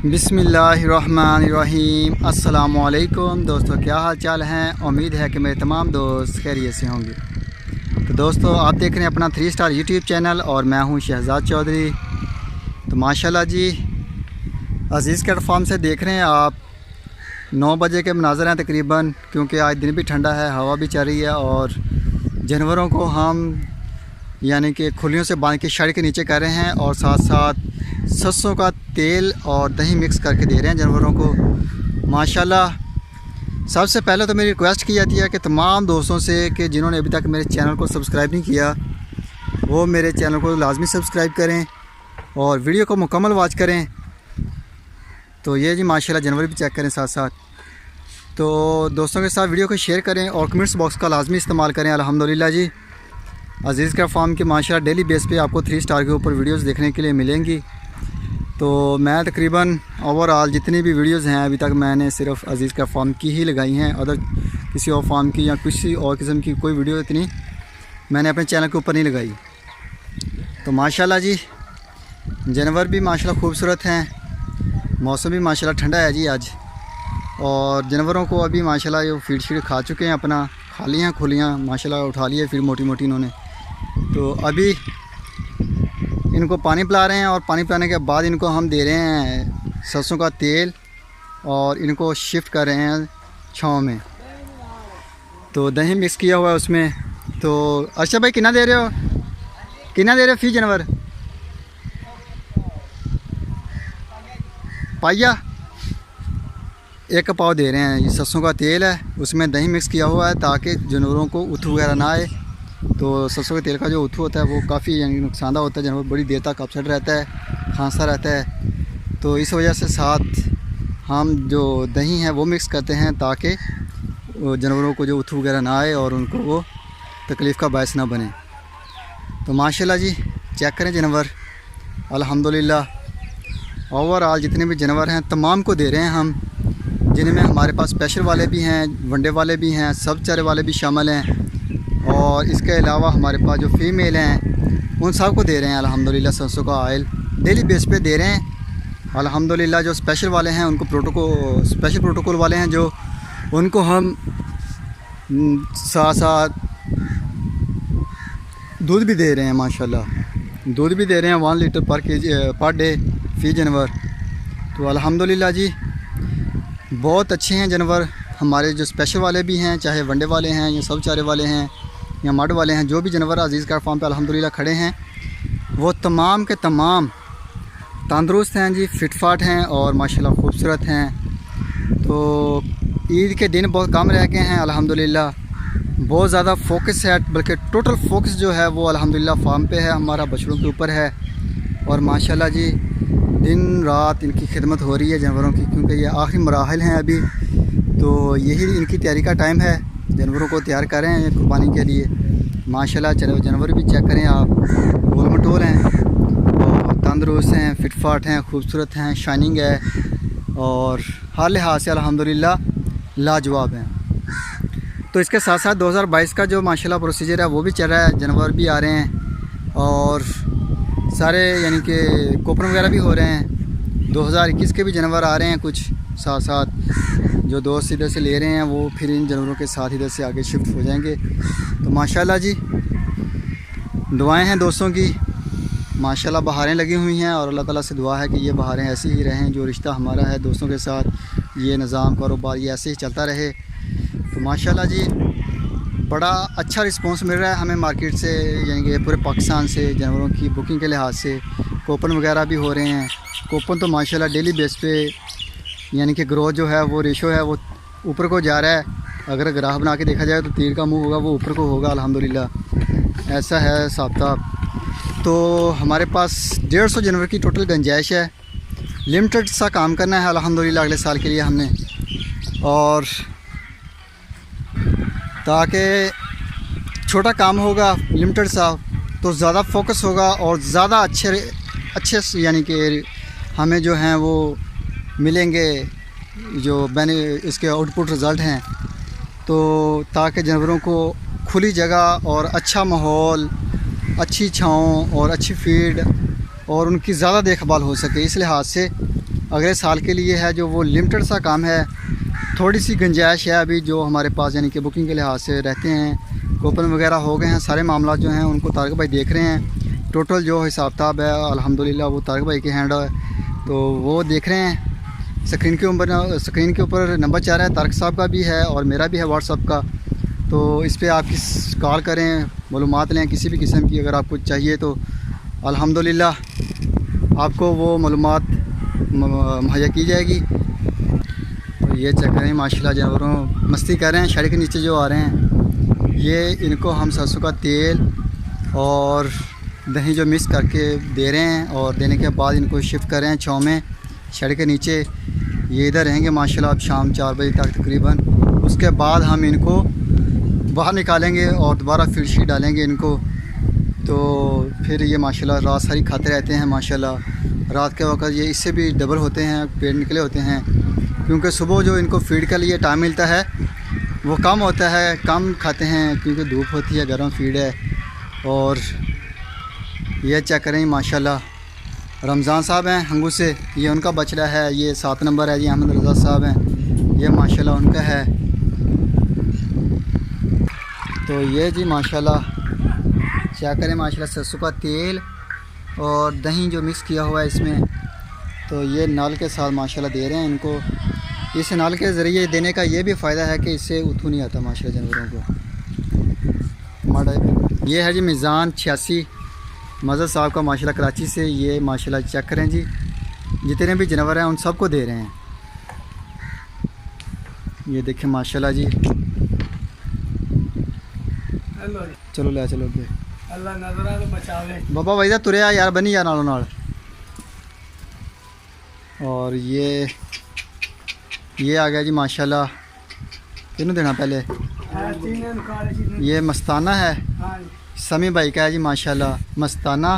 बिस्मिल्लाहिर्रहमानिर्रहीम। अस्सलामुअलैकुम दोस्तों, क्या हाल चाल हैं। उम्मीद है कि मेरे तमाम दोस्त खैरियत से होंगे। तो दोस्तों, आप देख रहे हैं अपना 3 स्टार यूट्यूब चैनल और मैं हूं शहजाद चौधरी। तो माशाल्लाह जी, अज़ीज़ कैट फार्म से देख रहे हैं आप 9 बजे के मनाज़र हैं तकरीबन, क्योंकि आज दिन भी ठंडा है, हवा भी चल रही है और जानवरों को हम यानी कि खुलियों से बांध के शेड के नीचे कर रहे हैं और साथ साथ सरसों का तेल और दही मिक्स करके दे रहे हैं जानवरों को। माशाल्लाह, सबसे पहले तो मेरी रिक्वेस्ट की जाती है कि तमाम दोस्तों से कि जिन्होंने अभी तक मेरे चैनल को सब्सक्राइब नहीं किया वो मेरे चैनल को लाजमी सब्सक्राइब करें और वीडियो को मुकम्मल वॉच करें। तो ये जी माशाल्लाह जानवर भी चेक करें साथ साथ। तो दोस्तों के साथ वीडियो को शेयर करें और कमेंट्स बॉक्स का लाजमी इस्तेमाल करें। अल्हम्दुलिल्लाह जी, अज़ीज़ कैट फार्म की माशाल्लाह डेली बेस पे आपको 3 स्टार के ऊपर वीडियोस देखने के लिए मिलेंगी। तो मैं तकरीबन ओवरऑल जितनी भी वीडियोस हैं अभी तक मैंने सिर्फ अज़ीज़ कैट फार्म की ही लगाई हैं। अदर किसी और फार्म की या किसी और किस्म की कोई वीडियो इतनी मैंने अपने चैनल के ऊपर नहीं लगाई। तो माशाल्लाह जी, जानवर भी माशाल्लाह खूबसूरत हैं, मौसम भी माशाल्लाह ठंडा है जी आज। और जानवरों को अभी माशाल्लाह ये फीड शीड खा चुके हैं, अपना खा ली हैं खुलियाँ माशाल्लाह, उठा ली है फिर मोटी मोटी इन्होंने। तो अभी इनको पानी पिला रहे हैं और पानी पिलाने के बाद इनको हम दे रहे हैं सरसों का तेल और इनको शिफ्ट कर रहे हैं छाँव में। तो दही मिक्स किया हुआ है उसमें। तो अच्छा भाई, कितना दे रहे हो, कितना दे रहे हो फी जानवर? पाइया एक पाव दे रहे हैं। ये सरसों का तेल है, उसमें दही मिक्स किया हुआ है ताकि जानवरों को उथू वगैरह ना आए। तो सरसों के तेल का जो उथू होता है वो काफ़ी यानी नुकसानदायक होता है, जानवर बड़ी देर तक अपसेट रहता है, खांसता रहता है। तो इस वजह से साथ हम जो दही है वो मिक्स करते हैं ताकि जानवरों को जो उथू वगैरह ना आए और उनको वो तकलीफ़ का बायस ना बने। तो माशाल्लाह जी, चेक करें जानवर, अल्हम्दुलिल्लाह ओवरऑल जितने भी जानवर हैं तमाम को दे रहे हैं हम, जिनमें हमारे पास स्पेशल वाले भी हैं, वनडे वाले भी हैं, सब चारे वाले भी शामिल हैं। और इसके अलावा हमारे पास जो फीमेल हैं उन सब को दे रहे हैं अल्हम्दुलिल्लाह। सरसों का ऑयल डेली बेस पे दे रहे हैं अल्हम्दुलिल्लाह। जो स्पेशल वाले हैं उनको स्पेशल प्रोटोकॉल वाले हैं जो उनको हम साथ साथ दूध भी दे रहे हैं माशाल्लाह, दूध भी दे रहे हैं 1 लीटर पर डे फी जानवर। तो अल्हम्दुलिल्लाह जी, बहुत अच्छे हैं जानवर हमारे, जो स्पेशल वाले भी हैं, चाहे वनडे वाले हैं या सब चारे वाले हैं या मड वाले हैं। जो भी जानवर अज़ीज़ कैट फार्म पे अल्हम्दुलिल्लाह खड़े हैं वो तमाम के तमाम तंदुरुस्त हैं जी, फिट फाट हैं और माशाल्लाह खूबसूरत हैं। तो ईद के दिन बहुत कम रह गए हैं अल्हम्दुलिल्लाह, बहुत ज़्यादा फोकस है, बल्कि टोटल फोकस जो है वो अल्हम्दुलिल्लाह फार्म पे है, हमारा बछड़ों के ऊपर है। और माशाल्लाह जी, दिन रात इनकी खिदमत हो रही है जानवरों की, क्योंकि ये आखिरी मराहल हैं अभी। तो यही इनकी तैयारी का टाइम है, जानवरों को तैयार कर रहे हैं कुर्बानी के लिए। माशाल्लाह चलो, जानवर भी चेक करें आप, गोल मटोल हैं और तंदुरुस्त हैं, फिट फाट हैं, खूबसूरत हैं, शाइनिंग है और हर लिहाज से अल्हम्दुलिल्लाह लाजवाब हैं। तो इसके साथ साथ 2022 का जो माशाल्लाह प्रोसीजर है वो भी चल रहा है, जानवर भी आ रहे हैं और सारे यानी कि कोपन वगैरह भी हो रहे हैं। 2021 के भी जानवर आ रहे हैं कुछ साथ साथ, जो दोस्त इधर से ले रहे हैं वो फिर इन जानवरों के साथ इधर से आगे शिफ्ट हो जाएंगे। तो माशाल्लाह जी, दुआएं हैं दोस्तों की, माशाल्लाह बहारें लगी हुई हैं और अल्लाह ताला से दुआ है कि ये बहारें ऐसी ही रहें, जो रिश्ता हमारा है दोस्तों के साथ, ये निज़ाम कारोबार ये ऐसे ही चलता रहे। तो माशाल्लाह जी, बड़ा अच्छा रिस्पांस मिल रहा है हमें मार्केट से, यानी कि पूरे पाकिस्तान से जानवरों की बुकिंग के लिहाज से। कोपन वगैरह भी हो रहे हैं, कोपन तो माशाल्लाह डेली बेस पे यानी कि ग्रोथ जो है वो रेशो है वो ऊपर को जा रहा है। अगर ग्राफ बना के देखा जाए तो तीर का मुंह होगा वो ऊपर को होगा अल्हम्दुलिल्लाह, ऐसा है साब्ता। तो हमारे पास 150 जानवर की टोटल गुंजाइश है, लिमिटेड सा काम करना है अल्हम्दुलिल्लाह अगले साल के लिए हमने, और ताकि छोटा काम होगा लिमिटेड सा तो ज़्यादा फोकस होगा और ज़्यादा अच्छे यानी कि हमें जो हैं वो मिलेंगे जो इसके आउटपुट रिज़ल्ट हैं। तो ताकि जानवरों को खुली जगह और अच्छा माहौल, अच्छी छाँव और अच्छी फीड और उनकी ज़्यादा देखभाल हो सके, इस लिहाज से अगले साल के लिए है, जो वो लिमिटेड सा काम है। थोड़ी सी गुंजाइश है अभी जो हमारे पास, यानी कि बुकिंग के लिहाज से रहते हैं। कूपन वगैरह हो गए हैं, सारे मामला जो हैं उनको तारिक भाई देख रहे हैं। टोटल जो हिसाब किताब है अल्हम्दुलिल्लाह वो तारिक भाई के हैंड है, तो वो देख रहे हैं। स्क्रीन के ऊपर नंबर 4 है, तारिक साहब का भी है और मेरा भी है व्हाट्सअप का। तो इस पर आप कॉल करें, मालूमात लें किसी भी किस्म की, अगर आपको चाहिए तो अल्हम्दुलिल्लाह आपको वो मालूमात मुहैया की जाएगी। तो ये चेक करें माशाल्लाह, जानवरों मस्ती कर रहे हैं। शड़ के नीचे जो आ रहे हैं ये इनको हम सरसों का तेल और दही जो मिक्स करके दे रहे हैं, और देने के बाद इनको शिफ्ट कर रहे हैं छाँव में शड़ के नीचे। ये इधर रहेंगे माशाल्लाह अब शाम 4 बजे तक तकरीबन। उसके बाद हम इनको बाहर निकालेंगे और दोबारा फीड शीट डालेंगे इनको। तो फिर ये माशाल्लाह रात सारी खाते रहते हैं माशाल्लाह। रात के वक्त ये इससे भी डबल होते हैं, पेट निकले होते हैं, क्योंकि सुबह जो इनको फीड के लिए टाइम मिलता है वो कम होता है, कम खाते हैं क्योंकि धूप होती है, गर्म फीड है। और ये चेक करें माशाल्लाह, रमज़ान साहब हैं हंगू से, ये उनका बछड़ा है। ये 7 नंबर है जी, अहमद रज़ा साहब हैं, ये माशाल्लाह उनका है। तो ये जी माशाल्लाह चेक करें माशाल्लाह, सरसों का तेल और दही जो मिक्स किया हुआ है इसमें। तो ये नाल के साथ माशाल्लाह दे रहे हैं इनको। इस नाल के ज़रिए देने का ये भी फ़ायदा है कि इससे उठू नहीं आता माशाल्लाह जानवरों को। ये है जी मिज़ान 86 मज़हर साहब का माशाल्लाह कराची से। ये माशाल्लाह चेक करें जी, जितने भी जानवर हैं उन सबको दे रहे हैं। ये देखें माशाल्लाह जी। चलो ले चलो अल्लाह नज़रा तो बचावे। बाबा वैदा तुरे आ यार, बनी यार नालों नाल। और ये आ गया जी माशाल्लाह, किन्हों देना पहले। ये मस्ताना है, समी भाई का है जी माशाल्लाह, मस्ताना।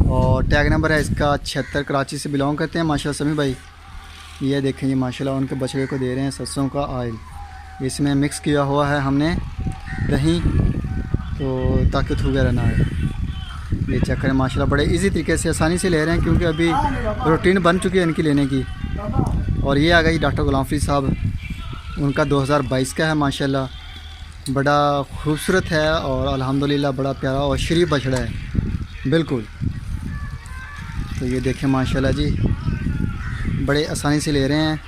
और टैग नंबर है इसका 76, कराची से बिलोंग करते हैं माशाल्लाह समी भाई। ये देखें जी माशाल्लाह उनके बछड़े को दे रहे हैं सरसों का ऑयल। इसमें मिक्स किया हुआ है हमने दही, तो ताकि थू वगैरह ना आए। ये चेक करें माशाल्लाह, बड़े इजी तरीके से आसानी से ले रहे हैं, क्योंकि अभी रूटीन बन चुकी है इनकी लेने की। और ये आ गई डॉक्टर गुलाम फरीद साहब, उनका 2022 का है माशाल्लाह, बड़ा खूबसूरत है और अल्हम्दुलिल्लाह बड़ा प्यारा और शरीफ बछड़ा है बिल्कुल। तो ये देखें माशाल्लाह जी, बड़े आसानी से ले रहे हैं।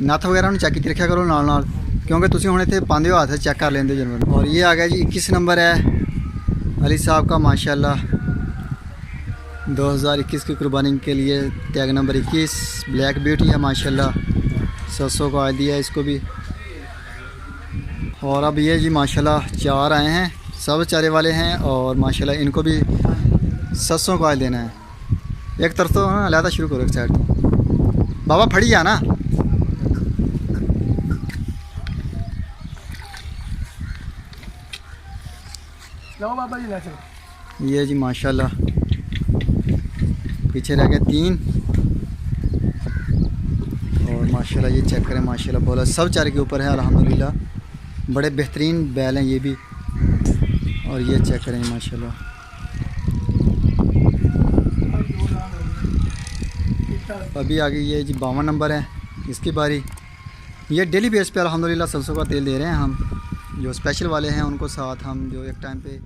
नत्थ वगैरह चेक की रखा करो नाल नाल, क्योंकि तुम हुण इत्थे पांदे हो हाथ चेक कर लेंदे जानवर। और ये आ गया जी 21 नंबर है अली साहब का माशाल्लाह, 2021 की कुर्बानी के लिए टैग नंबर 21 ब्लैक ब्यूटी है माशाल्लाह। 700 का आयल दिया इसको भी। और अब ये जी माशाल्लाह 4 आए हैं, सब चारे वाले हैं, और माशाल्लाह इनको भी 700 का आयल देना है। एक तरफ तो ना अलहदा शुरू करो, एक साइड तो बाबा फड़ी जा ना। बाबा जी चलो। ये जी माशाल्लाह पीछे रह गए 3। और माशाल्लाह ये चेक करें माशाल्लाह, बोला सब चारे के ऊपर है अल्हम्दुलिल्लाह, बड़े बेहतरीन बैल हैं ये भी। और ये चेक करें माशाल्लाह, अभी आ गई ये जी 52 नंबर है इसकी बारी। ये डेली बेस पे अल्हम्दुलिल्लाह सरसों का तेल दे रहे हैं हम, जो स्पेशल वाले हैं उनको साथ हम जो एक टाइम पे